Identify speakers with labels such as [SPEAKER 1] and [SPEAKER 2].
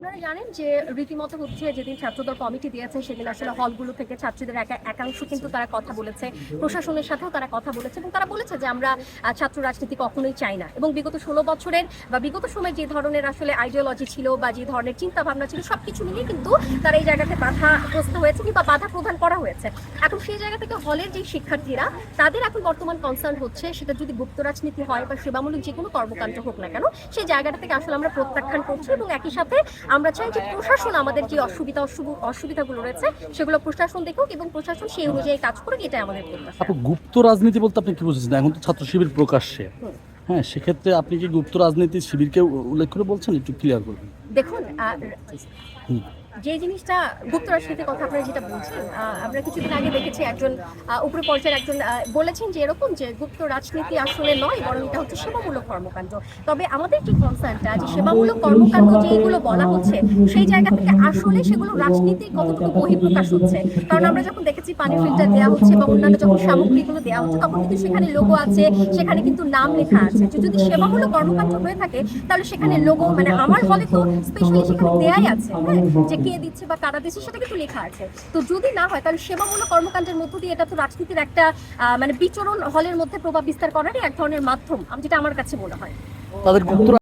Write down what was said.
[SPEAKER 1] আপনারা জানেন যে রীতিমতো হচ্ছে যেদিন ছাত্রদল কমিটি দিয়েছে সেদিন আসলে হলগুলো থেকে ছাত্রীদের একাংশ কিন্তু তারা কথা বলেছে, প্রশাসনের সাথেও তারা কথা বলেছে এবং তারা বলেছে যে আমরা ছাত্র রাজনীতি কখনোই চাই না। এবং বিগত 16 বছরের বা বিগত সময় যে ধরনের আসলে আইডিওলজি ছিল বা যে ধরনের চিন্তা ভাবনা ছিল সবকিছু মিলিয়ে কিন্তু তারা এই জায়গাতে বাধাগ্রস্ত হয়েছে কিংবা বাধা প্রদান করা হয়েছে। এখন সেই জায়গা থেকে হলের যে শিক্ষার্থীরা তাদের এখন বর্তমান কনসার্ন হচ্ছে সেটা যদি গুপ্ত রাজনীতি হয় বা সেবামূলক যে কোনো কর্মকাণ্ড হোক না কেন সেই জায়গাটা থেকে আসলে আমরা প্রত্যাখ্যান করছি এবং একই সাথে আমরা চাই যে প্রশাসন আমাদের যে অসুবিধাগুলো রয়েছে সেগুলো প্রশাসন দেখুক এবং প্রশাসন সেই অনুযায়ী কাজ করুক, এটাই আমাদের প্রত্যাশা।
[SPEAKER 2] আপু, গুপ্ত রাজনীতি বলতে আপনি কি বুঝেছেন? এখন তো ছাত্র শিবির প্রকাশ্যে, হ্যাঁ, সেক্ষেত্রে আপনি কি গুপ্ত রাজনীতি শিবিরকে উল্লেখ করে বলছেন? একটু ক্লিয়ার করবেন।
[SPEAKER 1] দেখুন, যে জিনিসটা গুপ্ত রাজনীতির কথা আপনারা যেটা বলছেন, আমরা কিছুদিন আগে দেখেছি একজন উপরে পর্যায়ের একজন বলেছেন যে এরকম যে গুপ্ত রাজনীতি আসলে নয়, বরং এটা হচ্ছে সেবামূলক কর্মকাণ্ড। তবে আমাদের যে কনসার্নটা যে সেবামূলক কর্মকাণ্ড যেগুলো বলা হচ্ছে সেই জায়গা থেকে আসলে সেগুলো রাজনীতি কতটুকু বহিঃপ্রকাশ হচ্ছে। কারণ আমরা যখন দেখেছি পানি ফিল্টার দেওয়া হচ্ছে বা অন্যান্য যখন সামগ্রীগুলো দেওয়া হচ্ছে তখন কিন্তু সেখানে লোগো আছে, সেখানে কিন্তু নাম লেখা আছে। যদি সেবামূলক কর্মকাণ্ড হয়ে থাকে তাহলে সেখানে লোগো, মানে আমার হলে তো স্পেশালি সেখানে দেয়াই আছে, হ্যাঁ, যে কে দিচ্ছে বা কারা দিচ্ছে সেটা কিন্তু লেখা আছে। তো যদি না হয় তাহলে সেবামূলক কর্মকাণ্ডের মধ্য দিয়ে এটা তো রাজনীতির একটা মানে বিচরণ হলের মধ্যে প্রভাব বিস্তার করারই এক ধরনের মাধ্যম, যেটা আমার কাছে মনে হয়।
[SPEAKER 2] তাদের গুপ্ত